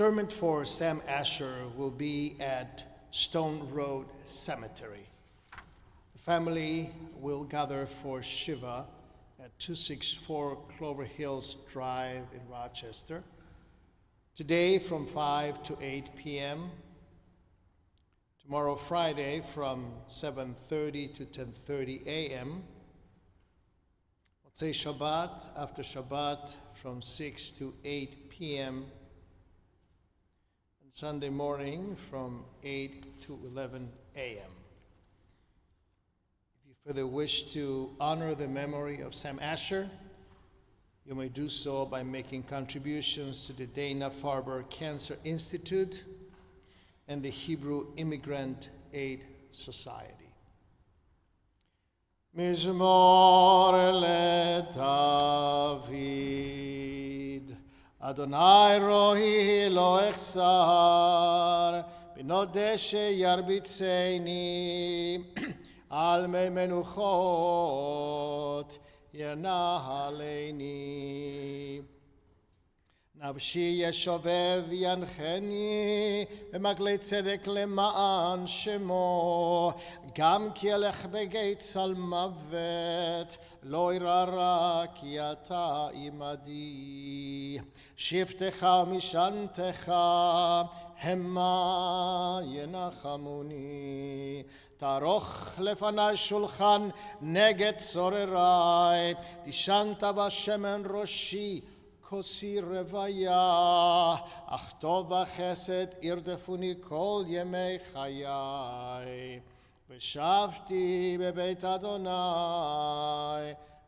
Interment for Sam Asher will be at Stone Road Cemetery. The family will gather for Shiva at 264 Clover Hills Drive in Rochester. Today from 5 to 8 p.m. Tomorrow, Friday, from 7:30 to 10:30 a.m. Motzei Shabbat, after Shabbat, from 6 to 8 p.m. And Sunday morning, from 8 to 11 a.m. If you further wish to honor the memory of Sam Asher, you may do so by making contributions to the Dana-Farber Cancer Institute and the Hebrew Immigrant Aid Society. Mizmor leDavid, Adonai rohi lo echsar, b'nodeh sheyarbitzeni, al mei menuchot ינהלני. נפשי ישובב ינחני במגלי צדק למען שמו, גם כי אלך בגיא צל מוות, לא אירא רע כי אתה עמדי. שבטך ומשענתך המה ינחמוני. תערוך לפני שולחן נגד צורריי, תשענת בשמן ראשי, כוסי רוויה, אך טוב וחסד ירדפוני כל ימי חיי. ושבתי בבית אדוני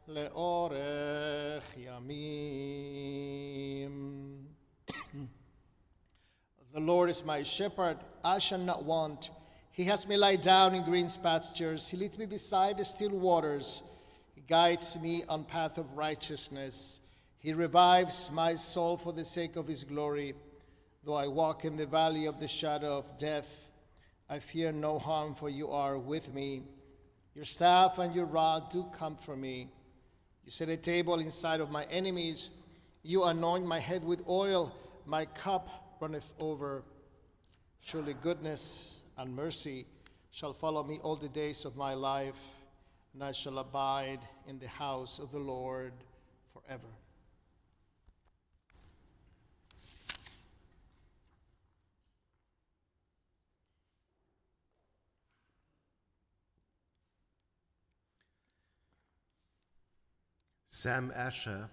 לאורך ימים. The Lord is my shepherd, I shall not want. He has me lie down in green pastures. He leads me beside the still waters. He guides me on path of righteousness. He revives my soul for the sake of his glory. Though I walk in the valley of the shadow of death, I fear no harm, for you are with me. Your staff and your rod do comfort me. You set a table inside of my enemies. You anoint my head with oil. My cup runneth over. Surely goodness and mercy shall follow me all the days of my life, and I shall abide in the house of the Lord forever. Sam Asher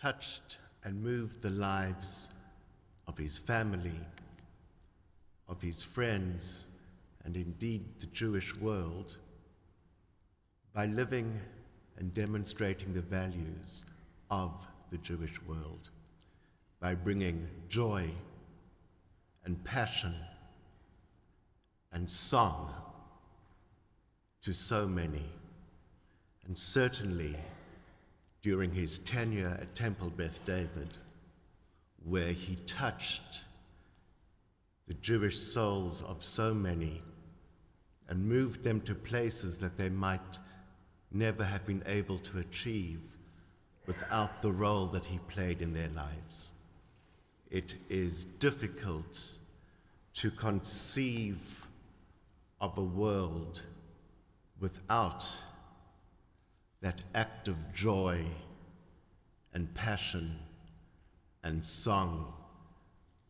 touched and moved the lives of his family, of his friends, and indeed the Jewish world, by living and demonstrating the values of the Jewish world, by bringing joy and passion and song to so many. And certainly during his tenure at Temple Beth David, where he touched the Jewish souls of so many and moved them to places that they might never have been able to achieve without the role that he played in their lives. It is difficult to conceive of a world without that act of joy and passion and song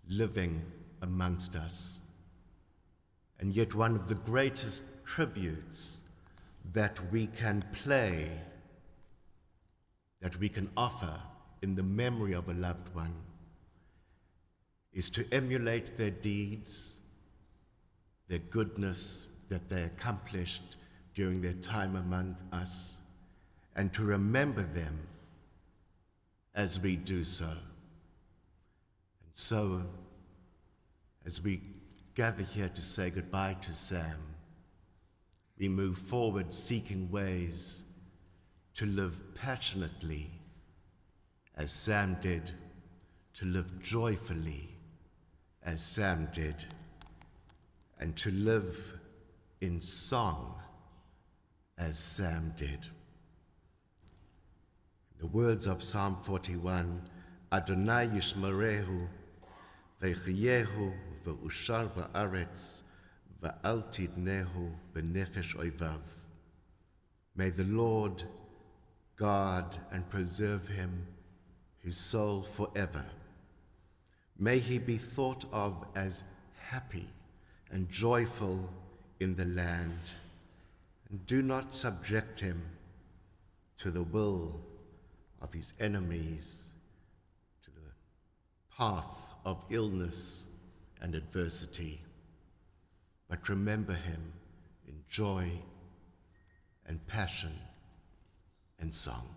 living amongst us. And yet one of the greatest tributes that we can play, that we can offer in the memory of a loved one, is to emulate their deeds, their goodness that they accomplished during their time among us, and to remember them as we do so. And so, as we gather here to say goodbye to Sam, we move forward seeking ways to live passionately as Sam did, to live joyfully as Sam did, and to live in song as Sam did. The words of Psalm 41, Adonai Yishmerehu ויחייהו ואושר בארץ, ואל תדנהו בנפש אויביו. May the Lord guard and preserve him, his soul forever. May he be thought of as happy and joyful in the land, and do not subject him to the will of his enemies, to the path of illness and adversity, but remember him in joy and passion and song.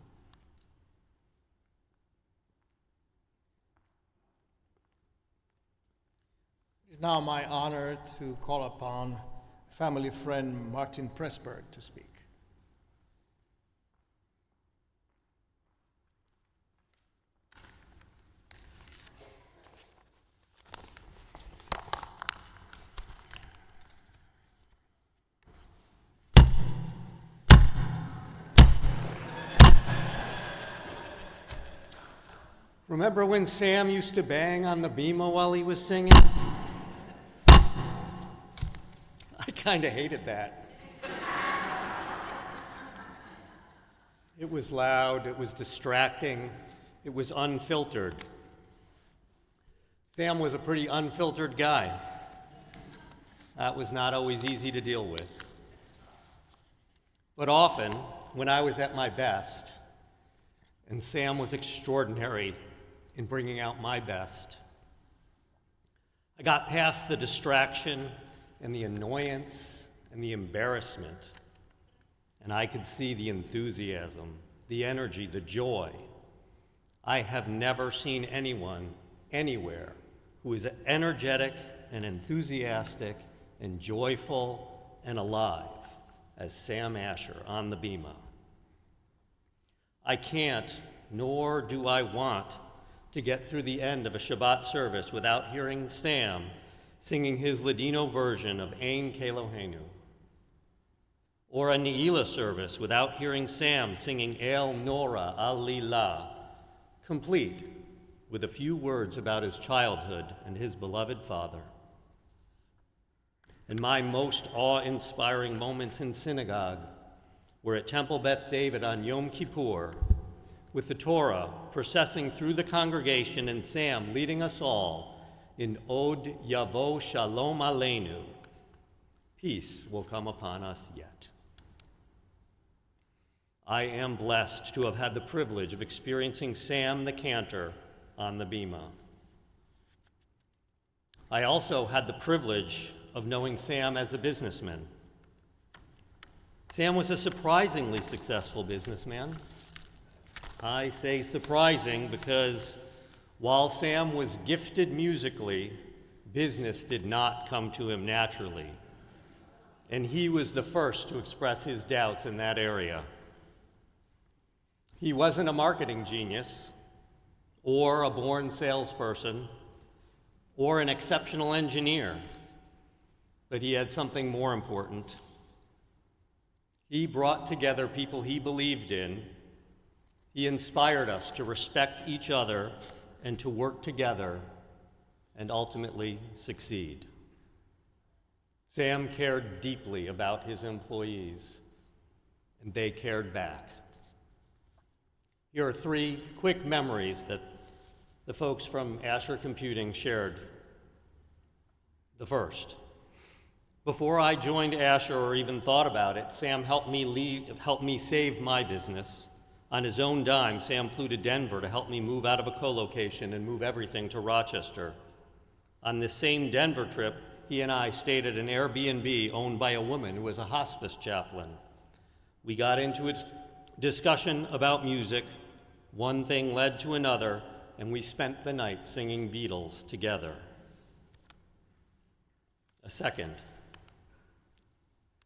It is now my honor to call upon family friend Martin Presber to speak. Remember when Sam used to bang on the bima while he was singing? I kind of hated that. It was loud, it was distracting, it was unfiltered. Sam was a pretty unfiltered guy. That was not always easy to deal with. But often, when I was at my best, and Sam was extraordinary in bringing out my best, I got past the distraction and the annoyance and the embarrassment, and I could see the enthusiasm, the energy, the joy. I have never seen anyone anywhere who is energetic and enthusiastic and joyful and alive as Sam Asher on the bima. I can't, nor do I want, to get through the end of a Shabbat service without hearing Sam singing his Ladino version of Ein Kelohenu, or a Ne'ilah service without hearing Sam singing El Nora Alila, complete with a few words about his childhood and his beloved father. And my most awe-inspiring moments in synagogue were at Temple Beth David on Yom Kippur, with the Torah processing through the congregation and Sam leading us all in Od Yavo Shalom Aleinu. Peace will come upon us yet. I am blessed to have had the privilege of experiencing Sam the cantor on the bima. I also had the privilege of knowing Sam as a businessman. Sam was a surprisingly successful businessman. I say surprising because while Sam was gifted musically, business did not come to him naturally. And he was the first to express his doubts in that area. He wasn't a marketing genius, or a born salesperson, or an exceptional engineer, but he had something more important. He brought together people he believed in. He inspired us to respect each other and to work together and ultimately succeed. Sam cared deeply about his employees, and they cared back. Here are 3 quick memories that the folks from Asher Computing shared. The first: before I joined Asher or even thought about it, Sam helped me save my business. On his own dime, Sam flew to Denver to help me move out of a co-location and move everything to Rochester. On this same Denver trip, he and I stayed at an Airbnb owned by a woman who was a hospice chaplain. We got into a discussion about music. One thing led to another, and we spent the night singing Beatles together. A second: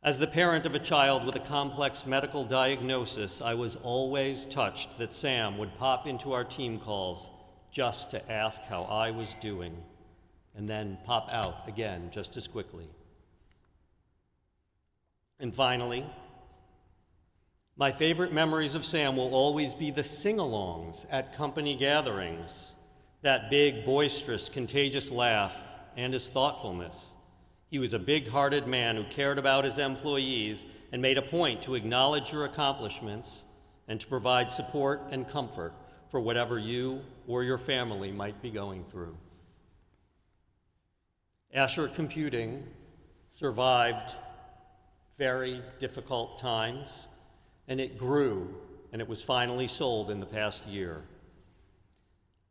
as the parent of a child with a complex medical diagnosis, I was always touched that Sam would pop into our team calls just to ask how I was doing, and then pop out again just as quickly. And finally, my favorite memories of Sam will always be the sing-alongs at company gatherings that big, boisterous, contagious laugh, and his thoughtfulness. He was a big-hearted man who cared about his employees and made a point to acknowledge your accomplishments and to provide support and comfort for whatever you or your family might be going through. Asher Computing survived very difficult times, and it grew, and it was finally sold in the past year.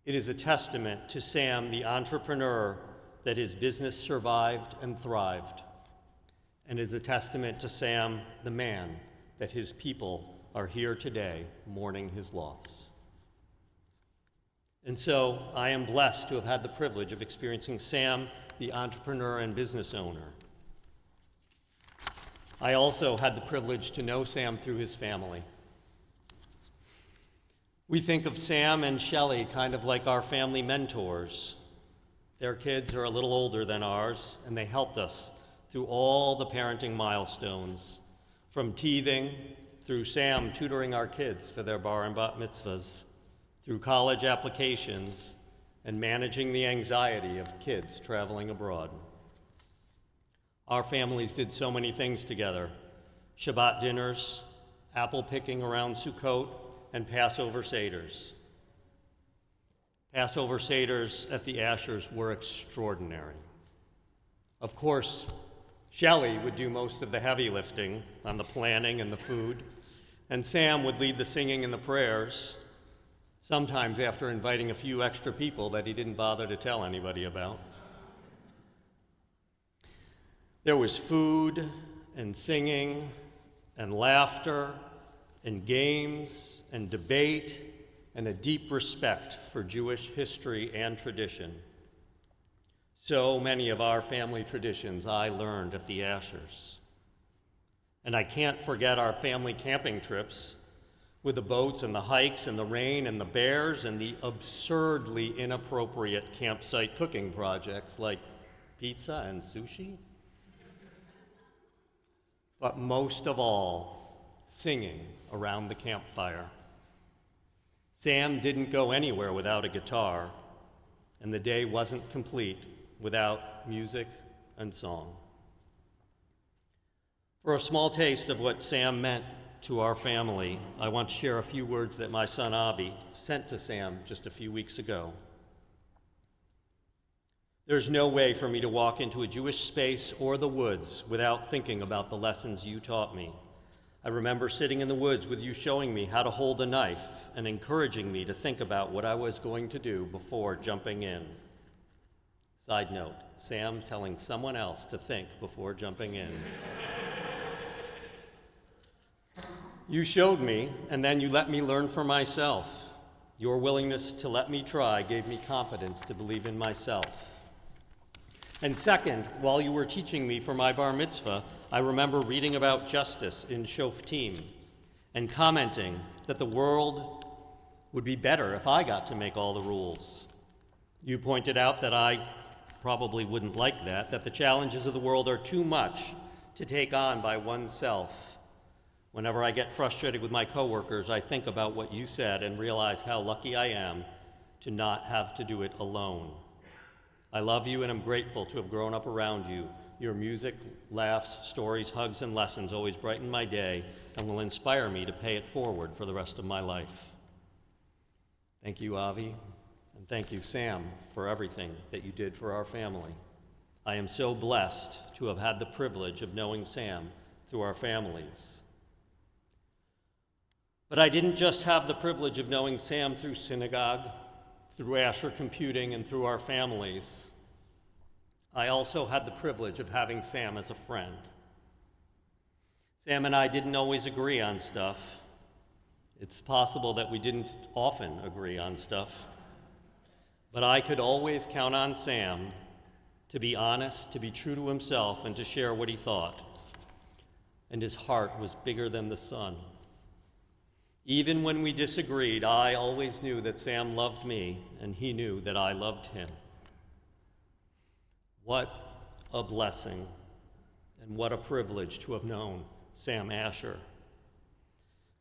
It is a testament to Sam, the entrepreneur, that his business survived and thrived, and is a testament to Sam, the man, that his people are here today mourning his loss. And so I am blessed to have had the privilege of experiencing Sam, the entrepreneur and business owner. I also had the privilege to know Sam through his family. We think of Sam and Shelley kind of like our family mentors. Their kids are a little older than ours, and they helped us through all the parenting milestones, from teething, through Sam tutoring our kids for their bar and bat mitzvahs, through college applications, and managing the anxiety of kids traveling abroad. Our families did so many things together: Shabbat dinners, apple picking around Sukkot, and Passover Seders. Passover Seders at the Ashers were extraordinary. Of course, Shelley would do most of the heavy lifting on the planning and the food, and Sam would lead the singing and the prayers, sometimes after inviting a few extra people that he didn't bother to tell anybody about. There was food and singing and laughter and games and debate and a deep respect for Jewish history and tradition. So many of our family traditions I learned at the Ashers. And I can't forget our family camping trips with the boats and the hikes and the rain and the bears and the absurdly inappropriate campsite cooking projects like pizza and sushi. But most of all, singing around the campfire. Sam didn't go anywhere without a guitar, and the day wasn't complete without music and song. For a small taste of what Sam meant to our family, I want to share a few words that my son Avi sent to Sam just a few weeks ago. There's no way for me to walk into a Jewish space or the woods without thinking about the lessons you taught me. I remember sitting in the woods with you showing me how to hold a knife and encouraging me to think about what I was going to do before jumping in. Side note, Sam telling someone else to think before jumping in. You showed me, and then you let me learn for myself. Your willingness to let me try gave me confidence to believe in myself. And second, while you were teaching me for my bar mitzvah, I remember reading about justice in Shoftim and commenting that the world would be better if I got to make all the rules. You pointed out that I probably wouldn't like that the challenges of the world are too much to take on by oneself. Whenever I get frustrated with my coworkers, I think about what you said and realize how lucky I am to not have to do it alone. I love you and I'm grateful to have grown up around you. Your music, laughs, stories, hugs, and lessons always brighten my day and will inspire me to pay it forward for the rest of my life. Thank you, Avi, and thank you, Sam, for everything that you did for our family. I am so blessed to have had the privilege of knowing Sam through our families. But I didn't just have the privilege of knowing Sam through synagogue, through Asher Computing, and through our families. I also had the privilege of having Sam as a friend. Sam and I didn't always agree on stuff. It's possible that we didn't often agree on stuff. But I could always count on Sam to be honest, to be true to himself, and to share what he thought. And his heart was bigger than the sun. Even when we disagreed, I always knew that Sam loved me, and he knew that I loved him. What a blessing, and what a privilege to have known Sam Asher.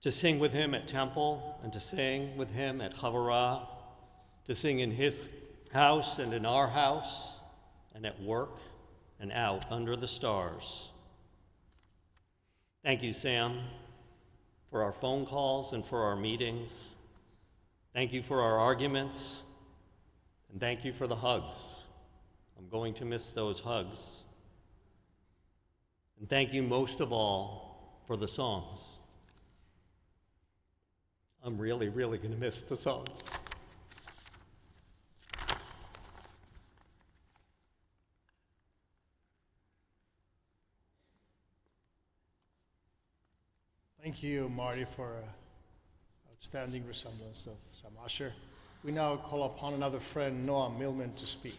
To sing with him at Temple, and to sing with him at Chavarah, to sing in his house and in our house and at work and out under the stars. Thank you, Sam, for our phone calls and for our meetings. Thank you for our arguments, and thank you for the hugs. I'm going to miss those hugs. And thank you most of all for the songs. I'm really, really going to miss the songs. Thank you, Marty, for outstanding resemblance of Sam Usher. We now call upon another friend, Noah Milman, to speak.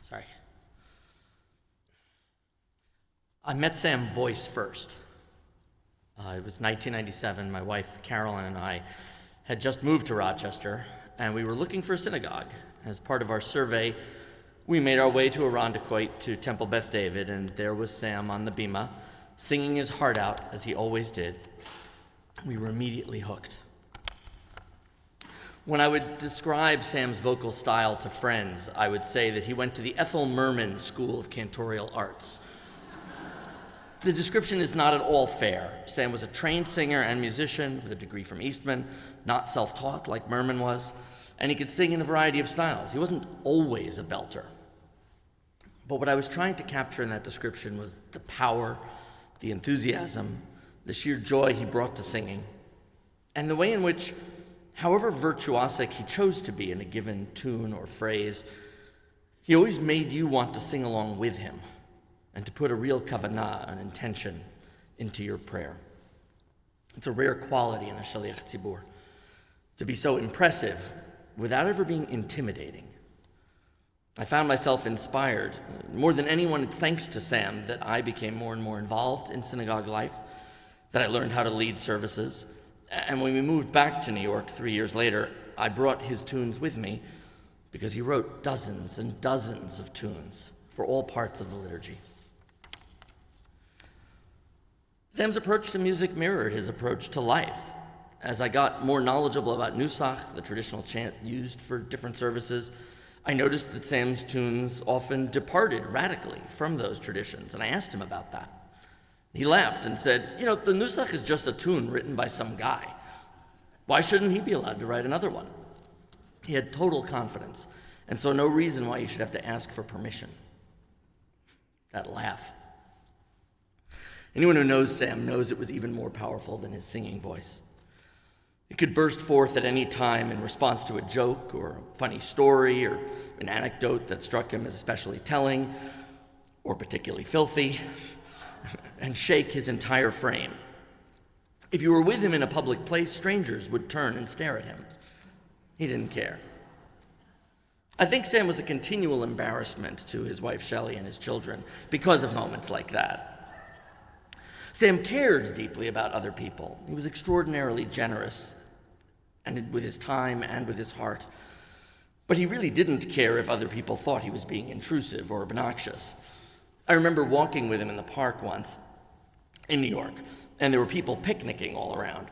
Sorry. I met Sam voice first. It was 1997. My wife, Carolyn, and I had just moved to Rochester, and we were looking for a synagogue. As part of our survey, we made our way to Arondequoit to Temple Beth David, and there was Sam on the bima, singing his heart out, as he always did. We were immediately hooked. When I would describe Sam's vocal style to friends, I would say that he went to the Ethel Merman School of Cantorial Arts. The description is not at all fair. Sam was a trained singer and musician with a degree from Eastman, not self-taught like Merman was, and he could sing in a variety of styles. He wasn't always a belter. But what I was trying to capture in that description was the power, the enthusiasm, the sheer joy he brought to singing, and the way in which, however virtuosic he chose to be in a given tune or phrase, he always made you want to sing along with him and to put a real kavanah, an intention, into your prayer. It's a rare quality in a shaliach tzibur, to be so impressive without ever being intimidating. I found myself inspired. More than anyone, it's thanks to Sam that I became more and more involved in synagogue life, that I learned how to lead services. And when we moved back to New York 3 years later, I brought his tunes with me because he wrote dozens and dozens of tunes for all parts of the liturgy. Sam's approach to music mirrored his approach to life. As I got more knowledgeable about Nusach, the traditional chant used for different services, I noticed that Sam's tunes often departed radically from those traditions, and I asked him about that. He laughed and said, the Nusach is just a tune written by some guy. Why shouldn't he be allowed to write another one? He had total confidence, and so no reason why he should have to ask for permission. That laugh. Anyone who knows Sam knows it was even more powerful than his singing voice. It could burst forth at any time in response to a joke or a funny story or an anecdote that struck him as especially telling or particularly filthy, and shake his entire frame. If you were with him in a public place, strangers would turn and stare at him. He didn't care. I think Sam was a continual embarrassment to his wife Shelley and his children because of moments like that. Sam cared deeply about other people. He was extraordinarily generous, and with his time and with his heart. But he really didn't care if other people thought he was being intrusive or obnoxious. I remember walking with him in the park once in New York, and there were people picnicking all around.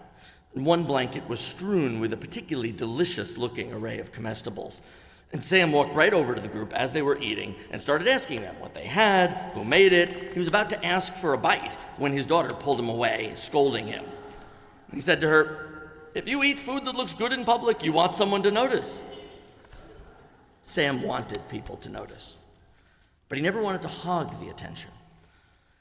One blanket was strewn with a particularly delicious-looking array of comestibles. And Sam walked right over to the group as they were eating and started asking them what they had, who made it. He was about to ask for a bite when his daughter pulled him away, scolding him. He said to her, "If you eat food that looks good in public, you want someone to notice." Sam wanted people to notice, but he never wanted to hog the attention.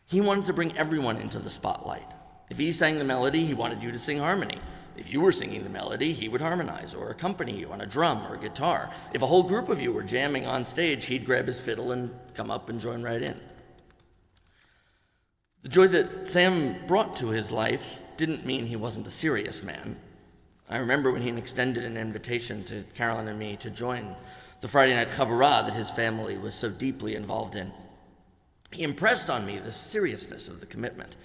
He wanted to bring everyone into the spotlight. If he sang the melody, he wanted you to sing harmony. If you were singing the melody, he would harmonize or accompany you on a drum or a guitar. If a whole group of you were jamming on stage, he'd grab his fiddle and come up and join right in. The joy that Sam brought to his life didn't mean he wasn't a serious man. I remember when he extended an invitation to Carolyn and me to join the Friday night chavurah that his family was so deeply involved in. He impressed on me the seriousness of the commitment.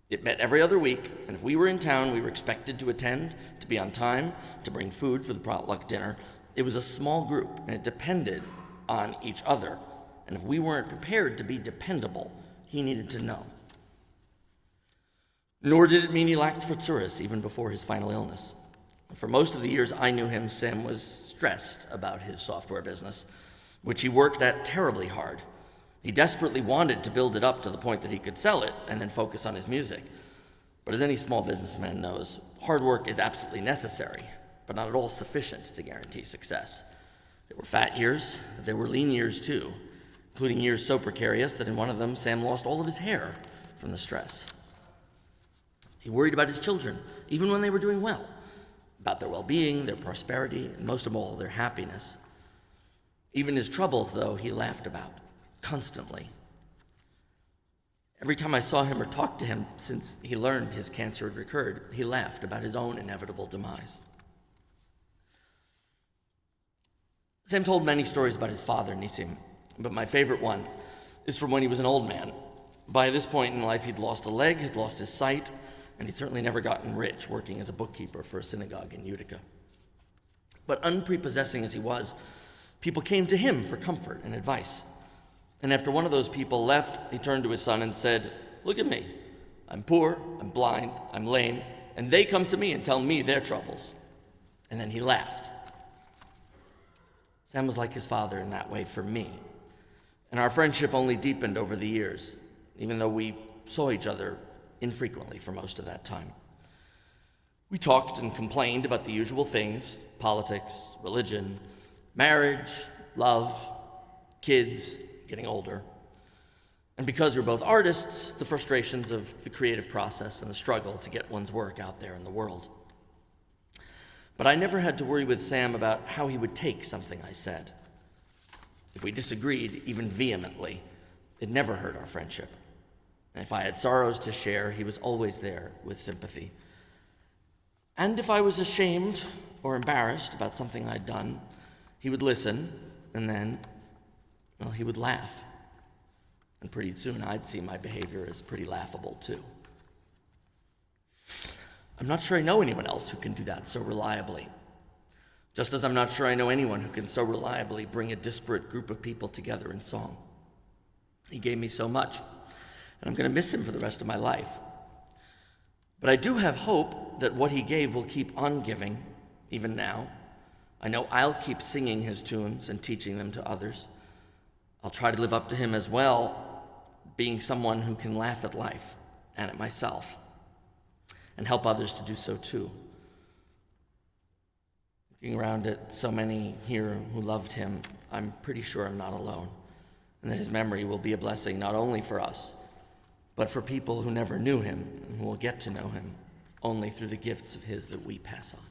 It met every other week, and if we were in town, we were expected to attend, to be on time, to bring food for the potluck dinner. It was a small group, and it depended on each other. And if we weren't prepared to be dependable, he needed to know. Nor did it mean he lacked Futsuris, even before his final illness. For most of the years I knew him, Sam was stressed about his software business, which he worked at terribly hard. He desperately wanted to build it up to the point that he could sell it and then focus on his music. But as any small businessman knows, hard work is absolutely necessary, but not at all sufficient to guarantee success. There were fat years, but there were lean years too, including years so precarious that in one of them, Sam lost all of his hair from the stress. He worried about his children, even when they were doing well, about their well-being, their prosperity, and most of all, their happiness. Even his troubles, though, he laughed about, constantly. Every time I saw him or talked to him since he learned his cancer had recurred, he laughed about his own inevitable demise. Sam told many stories about his father, Nisim, but my favorite one is from when he was an old man. By this point in life, he'd lost a leg, he'd lost his sight, and he'd certainly never gotten rich working as a bookkeeper for a synagogue in Utica. But unprepossessing as he was, people came to him for comfort and advice. And after one of those people left, he turned to his son and said, "Look at me. I'm poor, I'm blind, I'm lame, and they come to me and tell me their troubles." And then he laughed. Sam was like his father in that way for me. And our friendship only deepened over the years, even though we saw each other infrequently for most of that time. We talked and complained about the usual things: politics, religion, marriage, love, kids, getting older. And because we're both artists, the frustrations of the creative process and the struggle to get one's work out there in the world. But I never had to worry with Sam about how he would take something I said. If we disagreed, even vehemently, it never hurt our friendship. And if I had sorrows to share, he was always there with sympathy. And if I was ashamed or embarrassed about something I'd done, he would listen, and then, well, he would laugh. And pretty soon I'd see my behavior as pretty laughable too. I'm not sure I know anyone else who can do that so reliably. Just as I'm not sure I know anyone who can so reliably bring a disparate group of people together in song. He gave me so much, and I'm going to miss him for the rest of my life. But I do have hope that what he gave will keep on giving, even now. I know I'll keep singing his tunes and teaching them to others. I'll try to live up to him as well, being someone who can laugh at life and at myself, and help others to do so too. Looking around at so many here who loved him, I'm pretty sure I'm not alone, and that his memory will be a blessing not only for us, but for people who never knew him and who will get to know him only through the gifts of his that we pass on.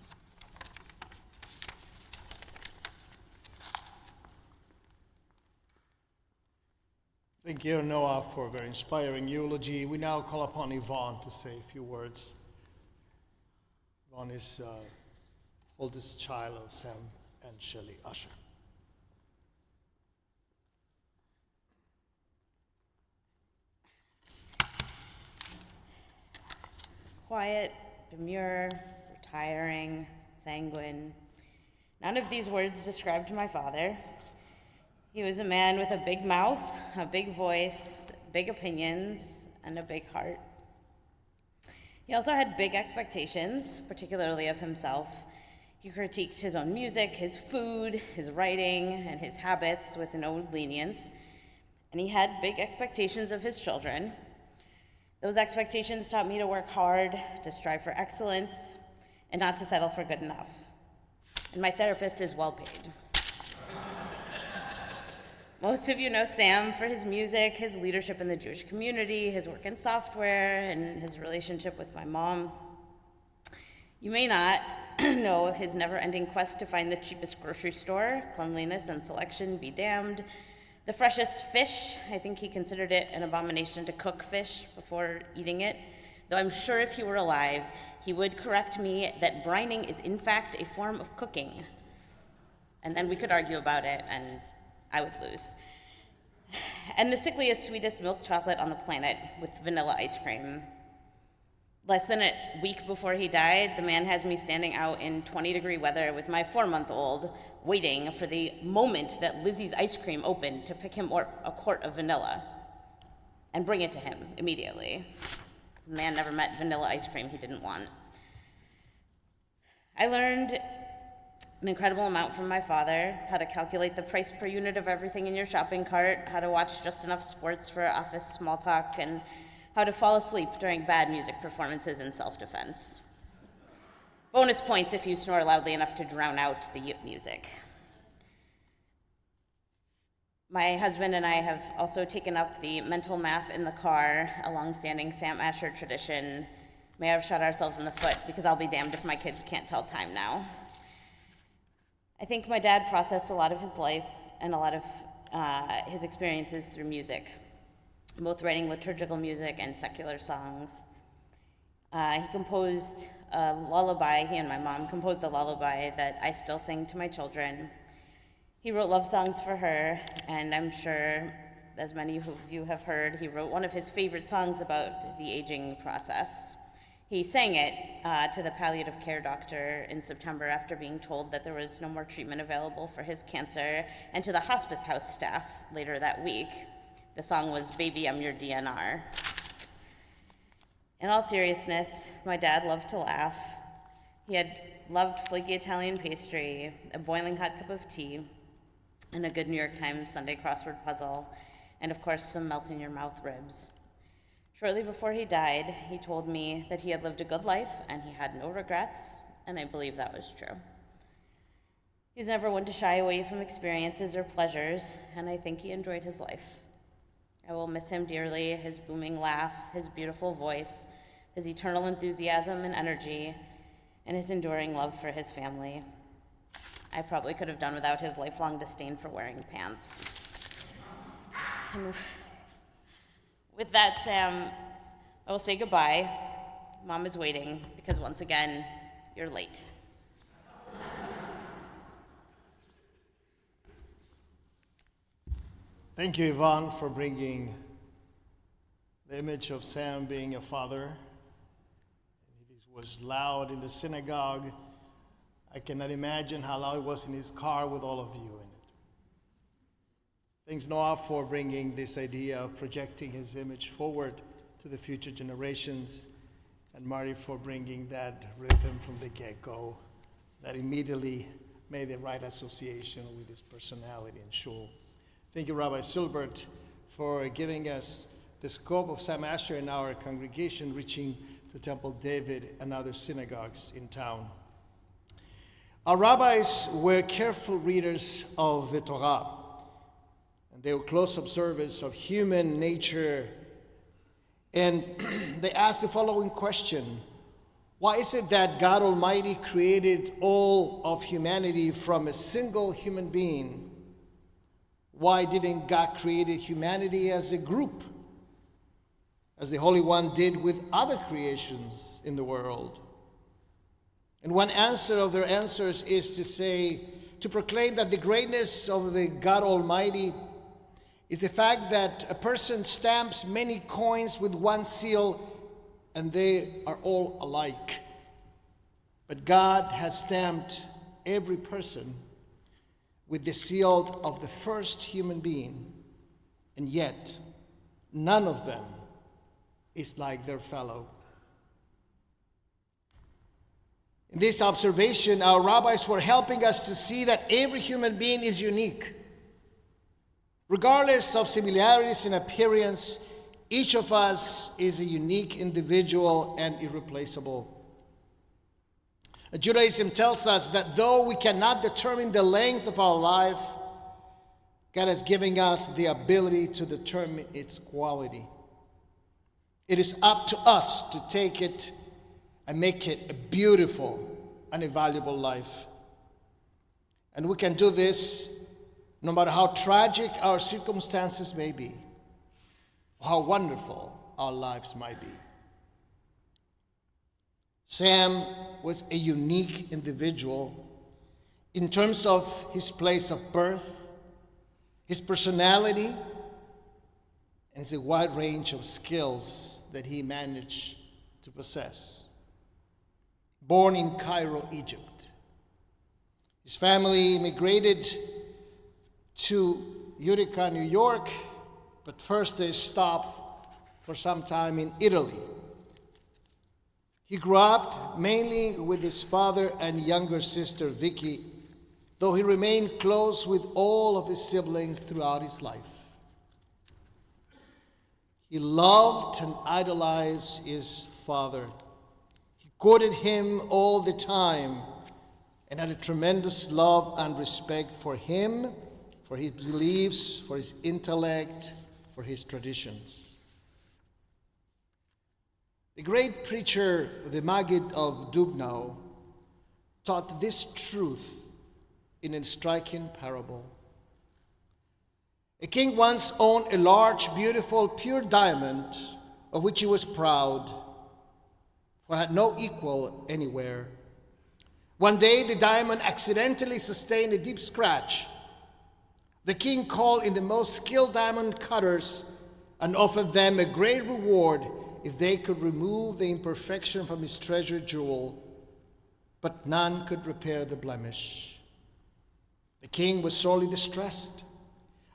Thank you, Noah, for a very inspiring eulogy. We now call upon Ivon to say a few words. Ivon is oldest child of Sam and Shelley Usher. Quiet, demure, retiring, sanguine. None of these words described my father. He was a man with a big mouth, a big voice, big opinions, and a big heart. He also had big expectations, particularly of himself. He critiqued his own music, his food, his writing, and his habits with no lenience. And he had big expectations of his children. Those expectations taught me to work hard, to strive for excellence, and not to settle for good enough. And my therapist is well paid. Most of you know Sam for his music, his leadership in the Jewish community, his work in software, and his relationship with my mom. You may not know of his never-ending quest to find the cheapest grocery store, cleanliness and selection be damned, the freshest fish. I think he considered it an abomination to cook fish before eating it, though I'm sure if he were alive, he would correct me that brining is in fact a form of cooking. And then we could argue about it, and I would lose. And the sickliest, sweetest milk chocolate on the planet with vanilla ice cream. Less than a week before he died, the man has me standing out in 20-degree weather with my 4-month-old, waiting for the moment that Lizzie's ice cream opened to pick him a quart of vanilla and bring it to him immediately. The man never met vanilla ice cream he didn't want. I learned an incredible amount from my father: how to calculate the price per unit of everything in your shopping cart, how to watch just enough sports for office small talk, and how to fall asleep during bad music performances in self-defense. Bonus points if you snore loudly enough to drown out the music. My husband and I have also taken up the mental math in the car, a long-standing Sam Asher tradition. May have shot ourselves in the foot, because I'll be damned if my kids can't tell time now. I think my dad processed a lot of his life and a lot of his experiences through music, both writing liturgical music and secular songs. He composed a lullaby, he and my mom composed a lullaby that I still sing to my children. He wrote love songs for her, and I'm sure, as many of you have heard, he wrote one of his favorite songs about the aging process. He sang it to the palliative care doctor in September after being told that there was no more treatment available for his cancer, and to the hospice house staff later that week. The song was "Baby, I'm Your DNR." In all seriousness, my dad loved to laugh. He had loved flaky Italian pastry, a boiling hot cup of tea, and a good New York Times Sunday crossword puzzle, and of course some melt-in-your-mouth ribs. Shortly before he died, he told me that he had lived a good life and he had no regrets, and I believe that was true. He was never one to shy away from experiences or pleasures, and I think he enjoyed his life. I will miss him dearly: his booming laugh, his beautiful voice, his eternal enthusiasm and energy, and his enduring love for his family. I probably could have done without his lifelong disdain for wearing pants. And with that, Sam, I will say goodbye. Mom is waiting, because once again, you're late. Thank you, Ivon, for bringing the image of Sam being a father. It was loud in the synagogue. I cannot imagine how loud it was in his car with all of you in it. Thanks, Noah, for bringing this idea of projecting his image forward to the future generations, and Marty for bringing that rhythm from the get-go that immediately made the right association with his personality and shul. Thank you, Rabbi Silbert, for giving us the scope of Sam Asher in our congregation, reaching to Temple David and other synagogues in town. Our rabbis were careful readers of the Torah, and they were close observers of human nature. And they asked the following question: why is it that God Almighty created all of humanity from a single human being? Why didn't God create humanity as a group, as the Holy One did with other creations in the world? And one answer of their answers is to proclaim that the greatness of the God Almighty is the fact that a person stamps many coins with one seal and they are all alike. But God has stamped every person with the seal of the first human being, and yet none of them is like their fellow. In this observation, our rabbis were helping us to see that every human being is unique. Regardless of similarities in appearance, each of us is a unique individual and irreplaceable. Judaism tells us that though we cannot determine the length of our life, God has given us the ability to determine its quality. It is up to us to take it and make it a beautiful and a valuable life. And we can do this no matter how tragic our circumstances may be, or how wonderful our lives might be. Sam was a unique individual in terms of his place of birth, his personality, and his wide range of skills that he managed to possess. Born in Cairo, Egypt, his family immigrated to Utica, New York, but first they stopped for some time in Italy. He grew up mainly with his father and younger sister, Vicky, though he remained close with all of his siblings throughout his life. He loved and idolized his father. He quoted him all the time and had a tremendous love and respect for him, for his beliefs, for his intellect, for his traditions. The great preacher, the Maggid of Dubno, taught this truth in a striking parable. A king once owned a large, beautiful, pure diamond of which he was proud, for it had no equal anywhere. One day, the diamond accidentally sustained a deep scratch. The king called in the most skilled diamond cutters and offered them a great reward if they could remove the imperfection from his treasure jewel, but none could repair the blemish. The king was sorely distressed.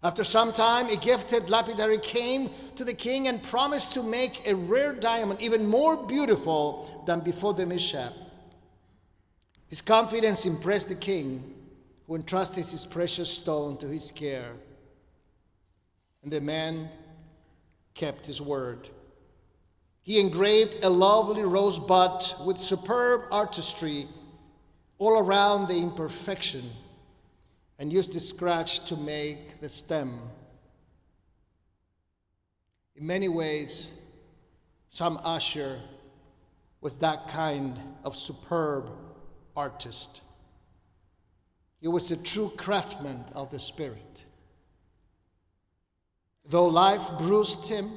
After some time, a gifted lapidary came to the king and promised to make a rare diamond even more beautiful than before the mishap. His confidence impressed the king, who entrusted his precious stone to his care. And the man kept his word. He engraved a lovely rosebud with superb artistry all around the imperfection and used the scratch to make the stem. In many ways, Sam Asher was that kind of superb artist. He was a true craftsman of the spirit. Though life bruised him,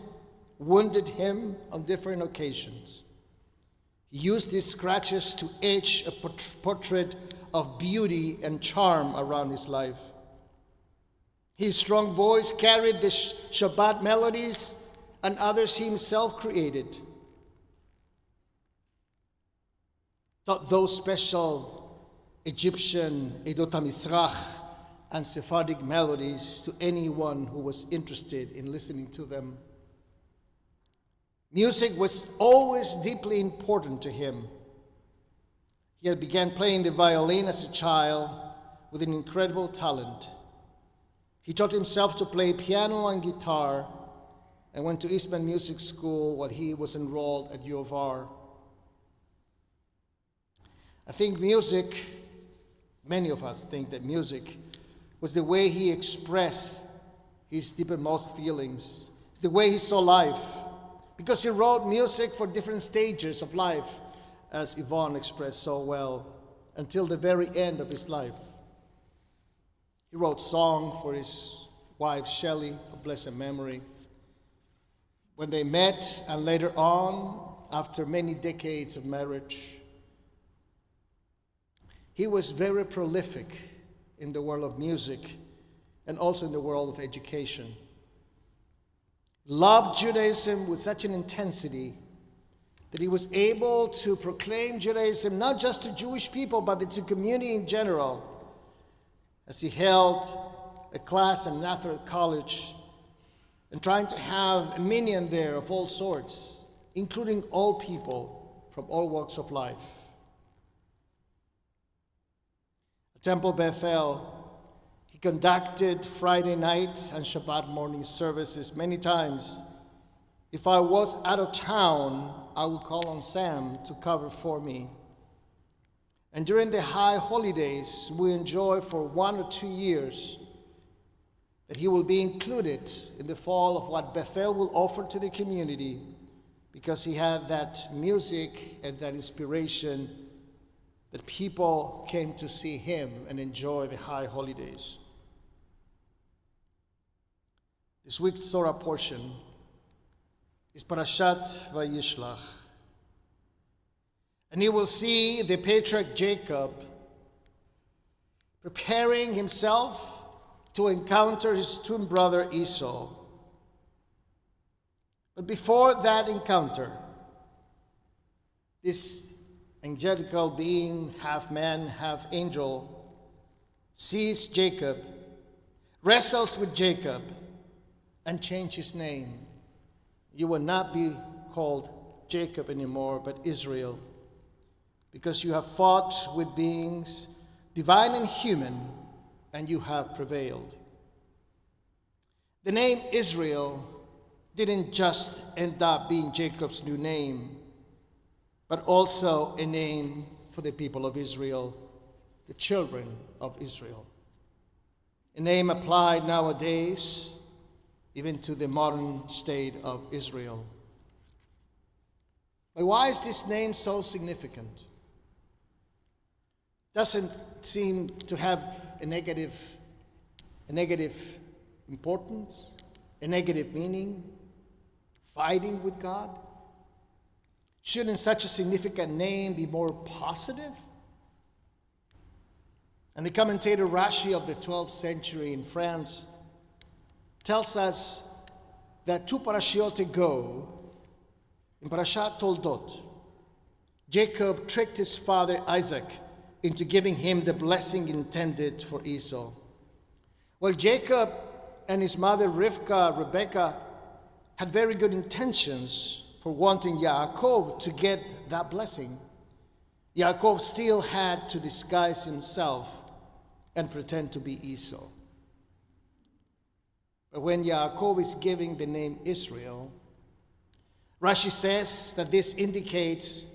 wounded him on different occasions, he used these scratches to etch a portrait of beauty and charm around his life. His strong voice carried the Shabbat melodies and others he himself created. Taught those special Egyptian Edot HaMizrach and Sephardic melodies to anyone who was interested in listening to them. Music was always deeply important to him. He had begun playing the violin as a child with an incredible talent. He taught himself to play piano and guitar and went to Eastman Music School while he was enrolled at U of R. I think music, many of us think that music was the way he expressed his deepest feelings. It's the way he saw life, because he wrote music for different stages of life, as Ivon expressed so well, until the very end of his life. He wrote song for his wife, Shelley, of blessed memory. When they met, and later on, after many decades of marriage, he was very prolific in the world of music and also in the world of education. Loved Judaism with such an intensity that he was able to proclaim Judaism not just to Jewish people, but to community in general, as he held a class at Nazareth College and trying to have a minyan there of all sorts, including all people from all walks of life. At Temple Bethel, he conducted Friday nights and Shabbat morning services many times. If I was out of town, I would call on Sam to cover for me. And during the high holidays, we enjoy for 1 or 2 years that he will be included in the fall of what Bethel will offer to the community, because he had that music and that inspiration that people came to see him and enjoy the high holidays. This week's Torah portion is Parashat Vayishlach. And you will see the patriarch Jacob preparing himself to encounter his twin brother Esau. But before that encounter, This angelical being, half man, half angel, sees Jacob, wrestles with Jacob, and changes his name. You will not be called Jacob anymore, but Israel, because you have fought with beings divine and human, and you have prevailed. The name Israel didn't just end up being Jacob's new name, but also a name for the people of Israel, the children of Israel. A name applied nowadays even to the modern state of Israel. But why is this name so significant? Doesn't seem to have a negative importance, a negative meaning, fighting with God? Shouldn't such a significant name be more positive? And the commentator Rashi of the 12th century in France tells us that 2 parashiot ago, in Parashat Toldot, Jacob tricked his father Isaac into giving him the blessing intended for Esau. Well, Jacob and his mother Rebecca, had very good intentions for wanting Yaakov to get that blessing. Yaakov still had to disguise himself and pretend to be Esau. But when Yaakov is giving the name Israel, Rashi says that this indicates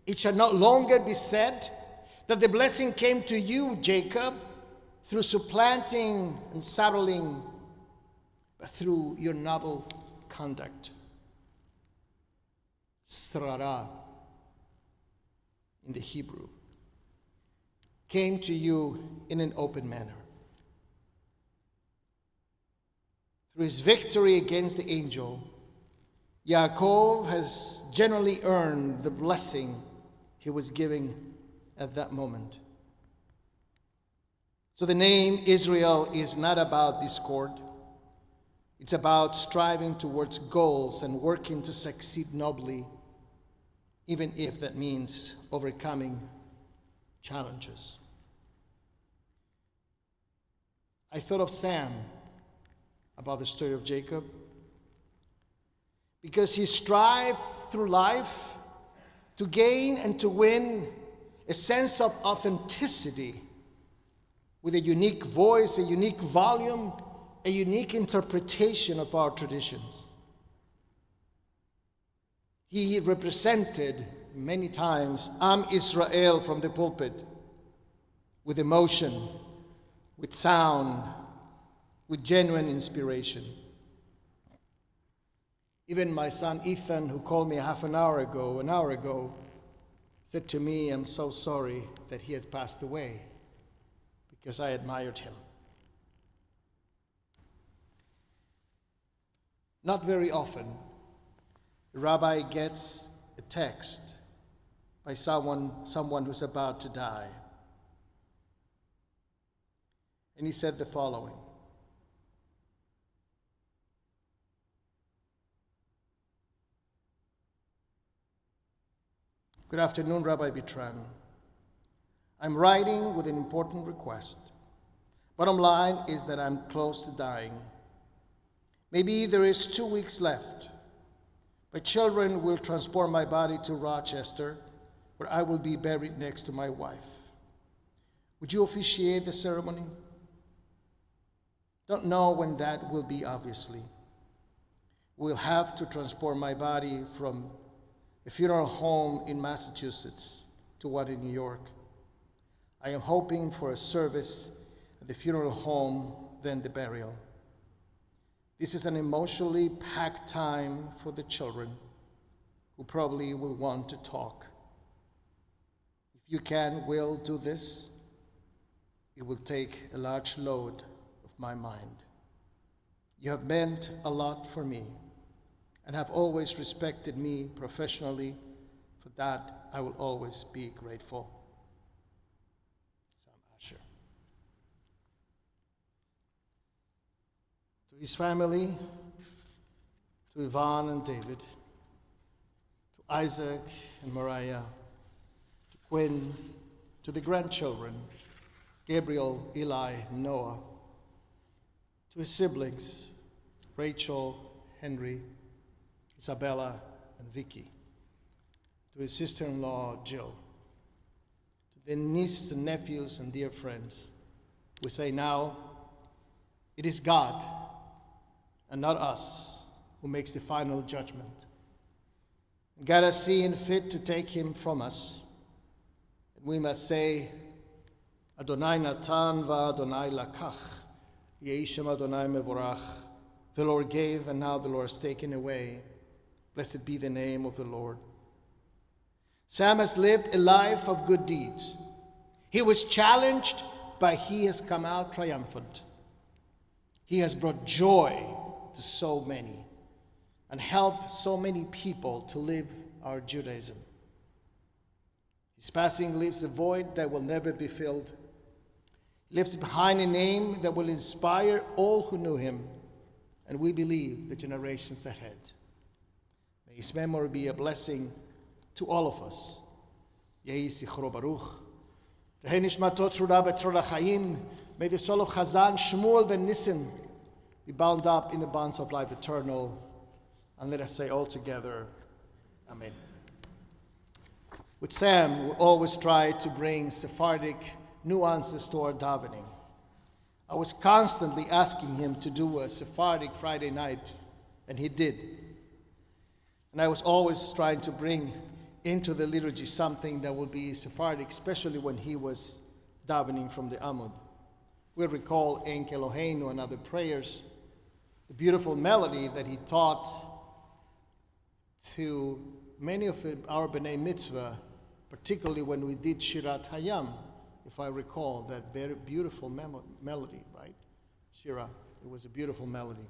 it shall no longer be said that the blessing came to you, Jacob, through supplanting and saddling, but through your noble conduct. Srara in the Hebrew came to you in an open manner. Through his victory against the angel, Yaakov has generally earned the blessing he was giving at that moment. So the name Israel is not about discord. It's about striving towards goals and working to succeed nobly, even if that means overcoming challenges. I thought of Sam about the story of Jacob, because he strived through life to gain and to win a sense of authenticity with a unique voice, a unique volume, a unique interpretation of our traditions. He represented many times Am Israel from the pulpit with emotion, with sound, with genuine inspiration. Even my son Ethan, who called me half an hour ago, said to me, I'm so sorry that he has passed away, because I admired him. Not very often, the rabbi gets a text by someone who's about to die. And he said the following: Good afternoon, Rabbi Bitran. I'm writing with an important request. Bottom line is that I'm close to dying. Maybe there is 2 weeks left. My children will transport my body to Rochester, where I will be buried next to my wife. Would you officiate the ceremony? Don't know when that will be, obviously. We'll have to transport my body from a funeral home in Massachusetts to one in New York. I am hoping for a service at the funeral home, then the burial. This is an emotionally packed time for the children, who probably will want to talk. If you will do this, it will take a large load of my mind. You have meant a lot for me and have always respected me professionally. For that, I will always be grateful. Sam Asher. To his family, to Ivon and David, to Isaac and Mariah, when to the grandchildren, Gabriel, Eli, Noah, to his siblings, Rachel, Henry, Isabella, and Vicky, to his sister-in-law, Jill, to their nieces and nephews and dear friends, we say now, it is God and not us who makes the final judgment. And God has seen fit to take him from us. And we must say, Adonai Natan va Adonai lakach, Yehi Shem Adonai mevorach. The Lord gave, and now the Lord has taken away. Blessed be the name of the Lord. Sam has lived a life of good deeds. He was challenged, but he has come out triumphant. He has brought joy to so many and helped so many people to live our Judaism. His passing leaves a void that will never be filled. He leaves behind a name that will inspire all who knew him, and we believe the generations ahead. May his memory be a blessing to all of us. Yehi Zichro Baruch. Tehei Nishmatot Shura B'Torah Chaim. May the soul of Chazan Shmuel ben Nissim be bound up in the bonds of life eternal. And let us say all together, Amen. With Sam, we always try to bring Sephardic nuances to our davening. I was constantly asking him to do a Sephardic Friday night, and he did. And I was always trying to bring into the liturgy something that would be Sephardic, especially when he was davening from the Amud. We recall Ein Keloheinu and other prayers, the beautiful melody that he taught to many of our B'nai Mitzvah, particularly when we did Shirat Hayam, if I recall, that very beautiful melody, right? Shira, it was a beautiful melody.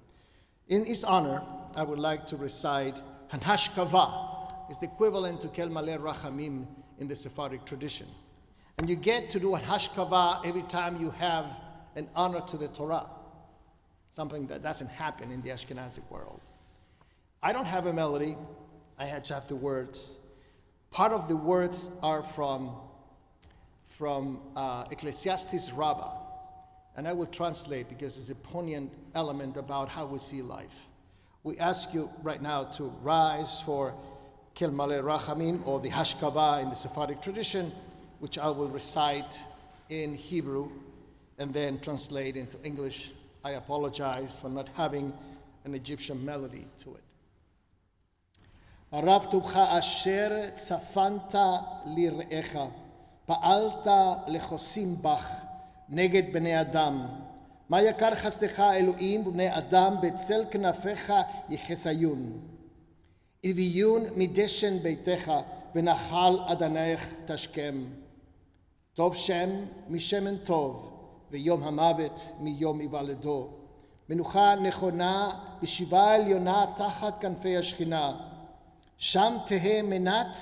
In his honor, I would like to recite Hashkava. It's the equivalent to Kel Maleh Rachamim in the Sephardic tradition. And you get to do a Hashkava every time you have an honor to the Torah, something that doesn't happen in the Ashkenazic world. I don't have a melody. I just have the words. Part of the words are from Ecclesiastes Rabbah, and I will translate because it's a poignant element about how we see life. We ask you right now to rise for Kel Maleh Rachamim, or the Hashkava in the Sephardic tradition, which I will recite in Hebrew and then translate into English. I apologize for not having an Egyptian melody to it. הרב טובך אשר צפנת לרעך, פעלת לחוסים בך נגד בני אדם. מה יקר חסדך אלוהים ובני אדם, בצל כנפיך יחסיון. הביון מדשן ביתך, ונחל אדניך תשכם. טוב שם משמן טוב, ויום המוות מיום היוולדו. מנוחה נכונה בשיבה עליונה תחת כנפי השכינה. שם תהא מנת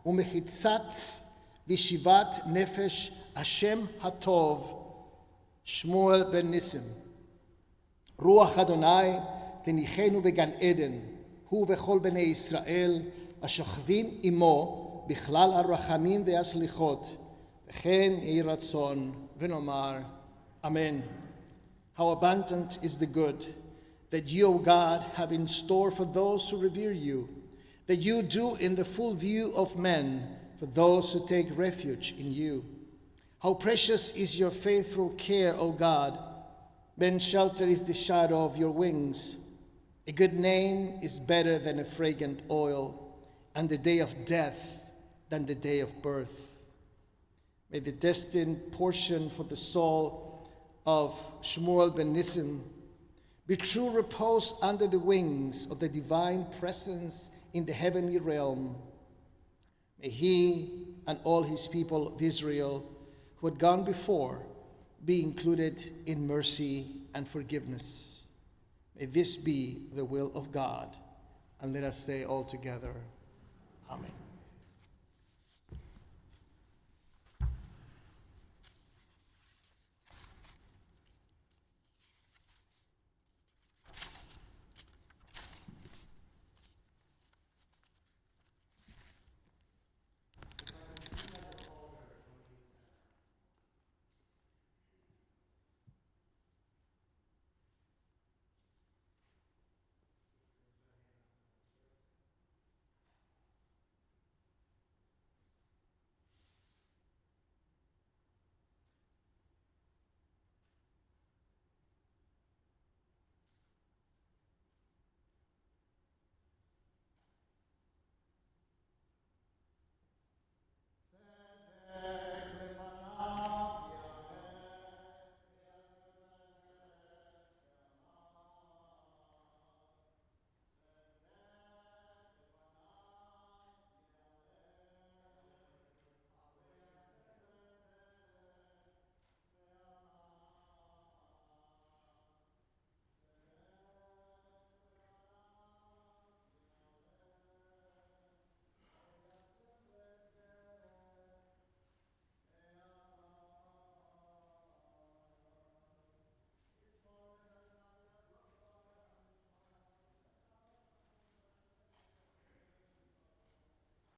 ומחיצת וישיבת נפש השם הטוב, שמואל בן ניסים. רוח אדוני תניחנו בגן עדן, הוא וכל בני ישראל השוכבים עמו בכלל הרחמים והסליחות, וכן יהי רצון ונאמר אמן. How abundant is the good that you, O God, have in store for those who revere you, that you do in the full view of men for those who take refuge in you. How precious is your faithful care, O God. Men's shelter is the shadow of your wings. A good name is better than a fragrant oil, and the day of death than the day of birth. May the destined portion for the soul of Shmuel ben Nissim be true repose under the wings of the divine presence in the heavenly realm. May he and all his people of Israel who had gone before be included in mercy and forgiveness. May this be the will of God. And let us say all together, Amen.